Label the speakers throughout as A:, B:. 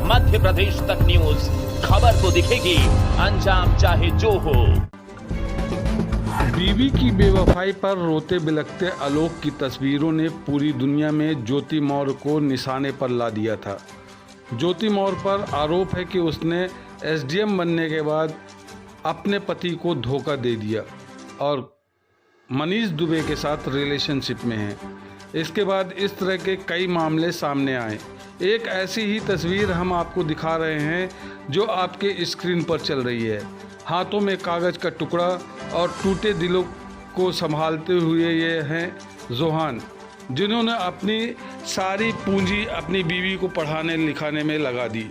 A: मध्य प्रदेश तक न्यूज, खबर तो दिखेगी, अंजाम चाहे जो हो।
B: बीवी की बेवफाई पर रोते बिलखते आलोक की तस्वीरों ने पूरी दुनिया में ज्योति मौर्य को निशाने पर ला दिया था। ज्योति मौर्य पर आरोप है कि उसने एसडीएम बनने के बाद अपने पति को धोखा दे दिया और मनीष दुबे के साथ रिलेशनशिप में है। इसके बाद इस तरह के कई मामले सामने आए। एक ऐसी ही तस्वीर हम आपको दिखा रहे हैं जो आपके स्क्रीन पर चल रही है। हाथों में कागज़ का टुकड़ा और टूटे दिलों को संभालते हुए ये हैं जोहान, जिन्होंने अपनी सारी पूंजी अपनी बीवी को पढ़ाने लिखाने में लगा दी,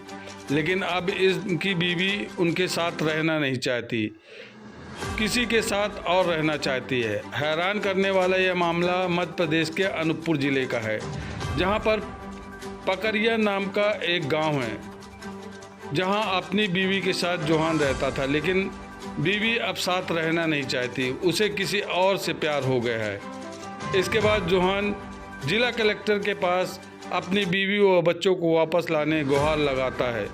B: लेकिन अब इनकी बीवी उनके साथ रहना नहीं चाहती, किसी के साथ और रहना चाहती है। हैरान करने वाला यह मामला मध्य प्रदेश के अनूपपुर ज़िले का है, जहां पर पकरिया नाम का एक गांव है, जहां अपनी बीवी के साथ जोहान रहता था, लेकिन बीवी अब साथ रहना नहीं चाहती, उसे किसी और से प्यार हो गया है। इसके बाद जोहान जिला कलेक्टर के पास अपनी बीवी व बच्चों को वापस लाने गुहार लगाता है।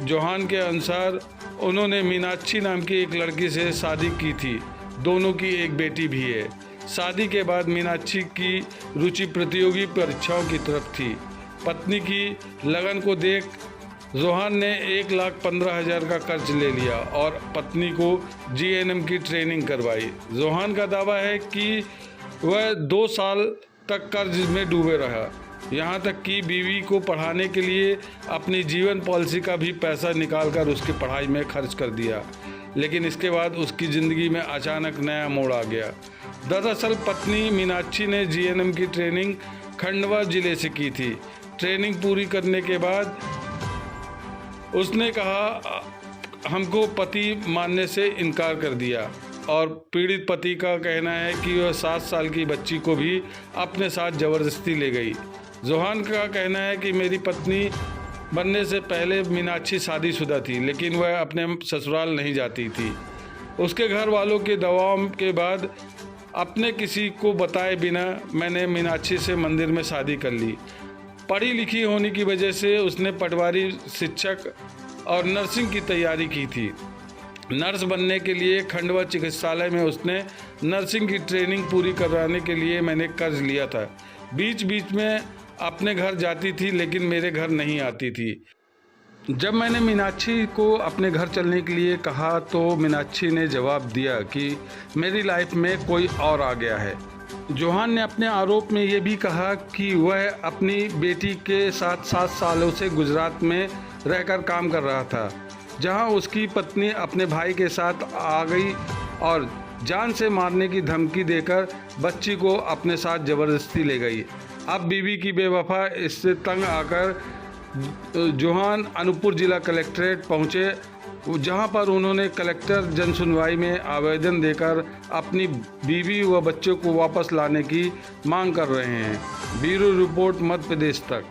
B: जोहान के अनुसार उन्होंने मीनाक्षी नाम की एक लड़की से शादी की थी, दोनों की एक बेटी भी है। शादी के बाद मीनाक्षी की रुचि प्रतियोगी परीक्षाओं की तरफ थी। पत्नी की लगन को देख जोहान ने 1,15,000 का कर्ज ले लिया और पत्नी को जीएनएम की ट्रेनिंग करवाई। जोहान का दावा है कि वह 2 साल तक कर्ज में डूबे रहा, यहाँ तक कि बीवी को पढ़ाने के लिए अपनी जीवन पॉलिसी का भी पैसा निकालकर उसकी पढ़ाई में खर्च कर दिया। लेकिन इसके बाद उसकी ज़िंदगी में अचानक नया मोड़ आ गया। दरअसल पत्नी मीनाक्षी ने जीएनएम की ट्रेनिंग खंडवा ज़िले से की थी। ट्रेनिंग पूरी करने के बाद उसने कहा हमको पति मानने से इनकार कर दिया और पीड़ित पति का कहना है कि वह 7 साल की बच्ची को भी अपने साथ ज़बरदस्ती ले गई। जोहान का कहना है कि मेरी पत्नी बनने से पहले मीनाक्षी शादीशुदा थी, लेकिन वह अपने ससुराल नहीं जाती थी। उसके घर वालों के दबाव के बाद अपने किसी को बताए बिना मैंने मीनाक्षी से मंदिर में शादी कर ली। पढ़ी लिखी होने की वजह से उसने पटवारी, शिक्षक और नर्सिंग की तैयारी की थी। नर्स बनने के लिए खंडवा चिकित्सालय में उसने नर्सिंग की ट्रेनिंग पूरी करवाने के लिए मैंने कर्ज लिया था। बीच बीच में अपने घर जाती थी, लेकिन मेरे घर नहीं आती थी। जब मैंने मीनाक्षी को अपने घर चलने के लिए कहा तो मीनाक्षी ने जवाब दिया कि मेरी लाइफ में कोई और आ गया है। जोहान ने अपने आरोप में ये भी कहा कि वह अपनी बेटी के साथ 7 सालों से गुजरात में रहकर काम कर रहा था, जहां उसकी पत्नी अपने भाई के साथ आ गई और जान से मारने की धमकी देकर बच्ची को अपने साथ ज़बरदस्ती ले गई। अब बीवी की बेवफा इससे तंग आकर जोहान अनूपपुर जिला कलेक्ट्रेट पहुंचे, जहां पर उन्होंने कलेक्टर जनसुनवाई में आवेदन देकर अपनी बीवी व बच्चों को वापस लाने की मांग कर रहे हैं। ब्यूरो रिपोर्ट, मध्य प्रदेश तक।